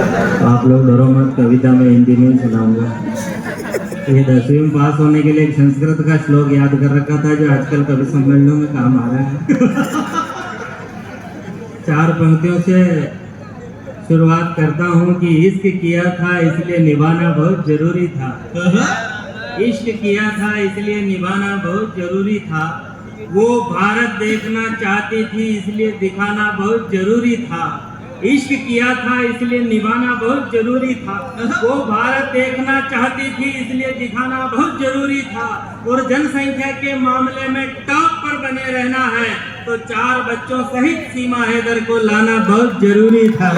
आप लोग डरो मत, कविता में हिंदी नहीं सुनाऊंगा। ये 10वीं में पास होने के लिए एक संस्कृत का श्लोक याद कर रखा था जो आजकल कवि सम्मेलनों में काम आ रहा है। 4 पंक्तियों से शुरुआत करता हूँ कि इश्क किया था इसलिए निभाना बहुत जरूरी था। इश्क किया था इसलिए निभाना बहुत जरूरी था। वो भारत देखना चाहती थी इसलिए दिखाना बहुत जरूरी था। इश्क किया था इसलिए निभाना बहुत जरूरी था। वो भारत देखना चाहती थी इसलिए दिखाना बहुत जरूरी था। और जनसंख्या के मामले में टॉप पर बने रहना है तो 4 बच्चों सहित सीमा हैदर को लाना बहुत जरूरी था।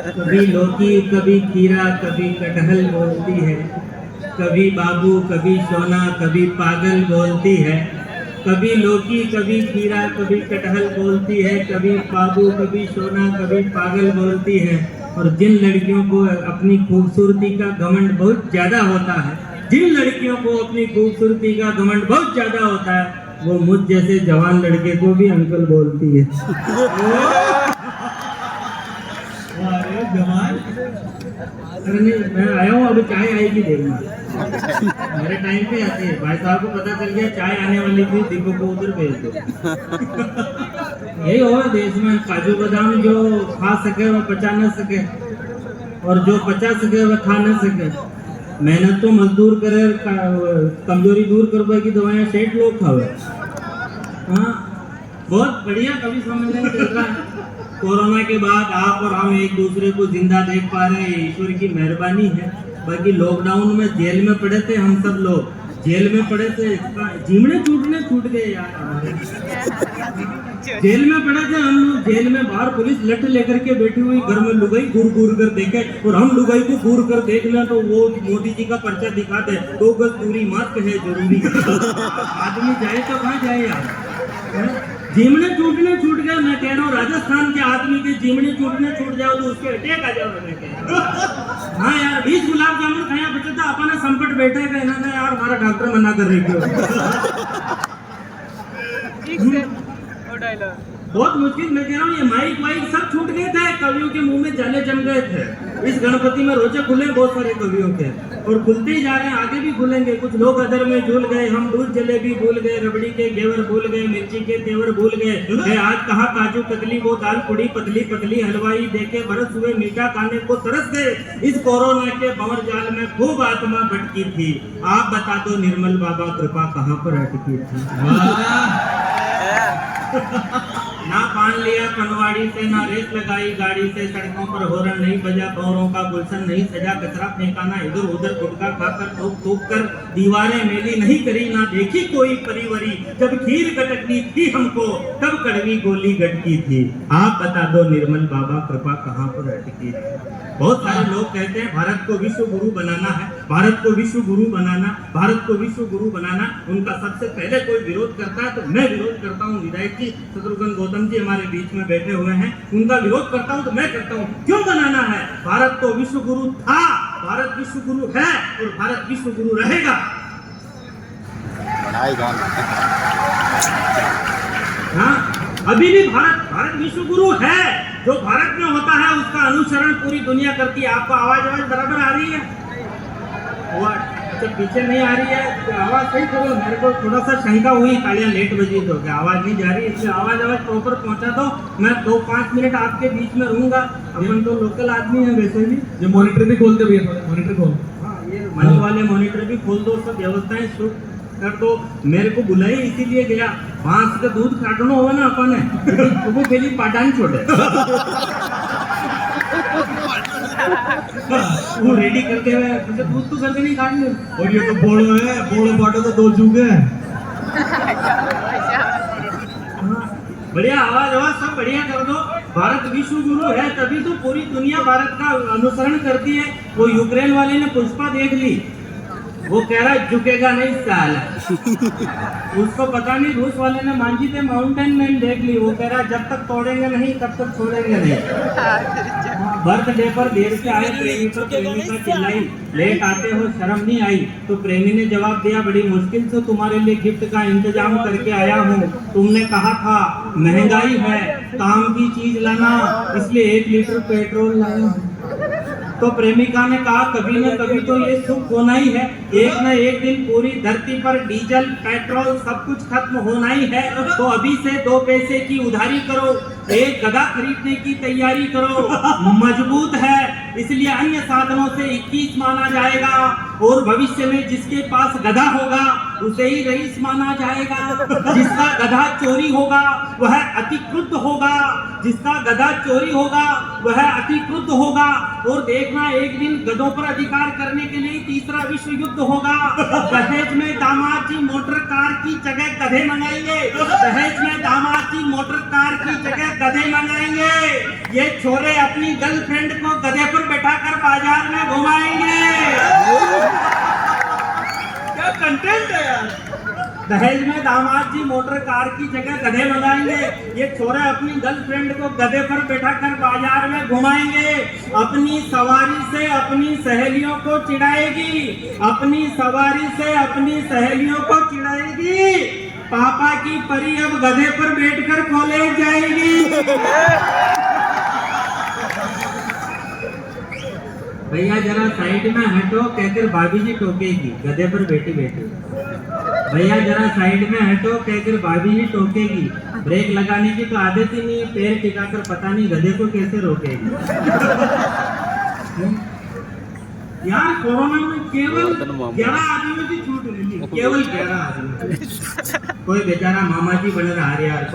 कभी लौकी कभी खीरा कभी कटहल बोलती है, कभी बाबू कभी सोना कभी पागल बोलती है। कभी लौकी कभी खीरा कभी कटहल बोलती है, कभी बाबू कभी सोना कभी पागल बोलती है। और जिन लड़कियों को अपनी खूबसूरती का घमंड बहुत ज्यादा होता है, जिन लड़कियों को अपनी खूबसूरती का घमंड बहुत ज्यादा होता है, वो मुझ जैसे जवान लड़के को भी अंकल बोलती है। मैं आया हूँ, अभी चाय आएगी देखना। मेरे टाइम पे आती है। भाई साहब को पता चल गया चाय आने वाली थी, दीपक को उधर भेज दो। यही हो देश में, काजू बादाम जो खा सके वो पचा न सके, और जो पचा सके वह खा न सके। मेहनत तो मजदूर करे, कमजोरी दूर करने की दवाएं सेठ लोग खावे। हाँ, बहुत बढ़िया कवि सम्मेलन चल रहा है। कोरोना के बाद आप और हम एक दूसरे को जिंदा देख पा रहे हैं, ईश्वर की मेहरबानी है। बाकी लॉकडाउन में जेल में पड़े थे हम सब लोग, जेल में पड़े थे, जीमड़े छूट गए यार। जेल में पड़े थे हम लोग, जेल में बाहर पुलिस लठ लेकर के बैठी हुई, घर में लुगाई घूर कर देखे, और हम लुगाई को घूर कर देखना तो वो मोदी जी का पर्चा दिखाते 2 गज दूरी मास्क है जरूरी। आदमी जाए तो कहाँ जाए यार। जीमड़े छूट गए। मैं कह रहा हूँ राजस्थान के आदमी के जीमड़े छूट जाओ तो उसके अटैक आ जाओ। मैं कह रहा हूँ हाँ यार, 20 गुलाब जामुन खाया बच्चा था, अपना संकट बैठे गए ना यार, हमारा डॉक्टर मना कर रही थी। बहुत मुश्किल। मैं कह रहा हूँ ये माइक वाइक सब छूट गए थे, कवियों के मुंह में जाले जम गए थे। इस गणपति में रोजे खुले बहुत सारे कवियों के, और खुलते ही जा रहे हैं, आगे भी खुलेंगे। कुछ लोग अदर में झूल गए, हम दूध जलेबी भूल गए, रबड़ी के घेवर भूल गए, मिर्ची के तेवर भूल गए। आज कहा काजू कतली, वो दाल पुड़ी पतली पतली, हलवाई देखे बरस हुए, मीठा खाने को तरस गए। इस कोरोना के भंवर जाल में खूब आत्मा भटकी थी। आप बता दो निर्मल बाबा कृपा कहाँ पर अटकी थी। ना पान लिया पनवाड़ी से, ना रेस लगाई गाड़ी से, सड़कों पर हॉर्न नहीं बजा, भौरों का गुलशन नहीं सजा, कचरा फेंकाना इधर उधर, गुटखा खाकर थूक कर दीवारें मेली नहीं करी, ना देखी कोई परिवरी। जब खीर गटकनी थी हमको तब कड़वी गोली गटकी थी। आप बता दो निर्मल बाबा कृपा कहाँ पर अटकी थी। बहुत सारे लोग कहते हैं भारत को विश्व गुरु बनाना है, भारत को विश्व गुरु बनाना, भारत को विश्व गुरु बनाना। उनका सबसे पहले कोई विरोध करता है तो मैं विरोध करता हूँ। विधायक जी शत्रुघ्न गौतम जी हमारे बीच में बैठे हुए हैं, उनका विरोध करता हूँ तो मैं करता हूँ। क्यों बनाना है? भारत तो विश्व गुरु था, भारत विश्व गुरु है और भारत विश्व गुरु रहेगा। हाँ, अभी भी भारत विश्व गुरु है। जो भारत में होता है उसका अनुसरण पूरी दुनिया करती है। आपको आवाज बराबर आ रही है? अच्छा, पीछे नहीं आ रही है तो आवाज सही करो। मेरे को थोड़ा सा शंका हुई, तालियां लेट बजी तो क्या आवाज नहीं जा रही, इसलिए आवाज प्रॉपर पहुंचा दो। मैं 2-5 मिनट आपके बीच में रहूंगा। अपन तो लोकल आदमी है वैसे भी। ये मॉनिटर भी खोलते भैया, मॉनिटर खोल। हाँ, ये मनी वाले मॉनिटर भी खोल दो, सब व्यवस्थाएं शुरू कर दो। मेरे को बुलाई इसीलिए गया, बांस का दूध काटना होगा ना अपन है, वो पहली पाटान छोड़े वो रेडी करके हुए दूध तो करके नहीं काटने। और ये तो बोलो है, बोलो बाटो तो 2 चूके हैं। बढ़िया आवाज सब बढ़िया कर दो। भारत विश्व गुरु है तभी तो पूरी दुनिया भारत का अनुसरण करती है। वो यूक्रेन वाले ने पुष्पा देख ली, वो कह रहा है झुकेगा नहीं साला। उसको पता नहीं, रूस वाले ने मांझी थे माउंटेन मैन देख ली, वो कह रहा जब तक तोड़ेंगे नहीं तब तक छोड़ेंगे नहीं। बर्थडे पर देर से आए प्रेमी पर प्रेमिका चिल्लाई, लेट आते हो शर्म नहीं आई? तो प्रेमी ने जवाब दिया, बड़ी मुश्किल से तुम्हारे लिए गिफ्ट का इंतजाम करके आया हूँ, तुमने कहा था महंगाई है काम की चीज लाना, इसलिए 1 लीटर पेट्रोल लाया। तो प्रेमिका ने कहा कभी न कभी तो ये सुख होना ही है, एक न एक दिन पूरी धरती पर डीजल पेट्रोल सब कुछ खत्म होना ही है, तो अभी से 2 पैसे की उधारी करो, एक गधा खरीदने की तैयारी करो, मजबूत है इसलिए अन्य साधनों से 21 माना जाएगा, और भविष्य में जिसके पास गधा होगा उसे ही रईस माना जाएगा, जिसका गधा चोरी होगा वह अतिक्रुद्ध होगा, जिसका गधा चोरी होगा वह अतिक्रुद्ध होगा, और देखना एक दिन गधों पर अधिकार करने के लिए 3रा विश्व युद्ध होगा। दहेज में दामाद जी मोटर कार की जगह गधे मंगाएंगे, दहेज में दामाद जी मोटर कार की जगह गधे मंगाएंगे, ये छोरे अपनी गर्लफ्रेंड को गधे पर बैठाकर बाजार में घुमाएंगे। क्या कंटेंट है यार। दहेज में दामाद जी मोटर कार की जगह गधे मंगाएंगे, ये छोरे अपनी गर्लफ्रेंड को गधे पर बैठाकर बाजार में घुमाएंगे, अपनी सवारी से अपनी सहेलियों को चिढ़ाएगी, अपनी सवारी से अपनी सहेलियों को चिढ़ाएगी, पापा की परी अब गधे पर बैठकर कॉलेज जाएगी। भैया जरा साइड में हटो कहकर भाभी जी टोकेगी, गधे पर बैठी बैठी। भैया जरा साइड में हटो कहकर भाभी जी टोकेगी, ब्रेक लगाने की तो आदत ही नहीं है, पैर टिकाकर पता नहीं गधे को कैसे रोकेगी। यार कोरोना में केवल 11 आदमियों की छूट मिली, केवल 11 आदमी। कोई बेचारा मामा जी बन रहा है यार।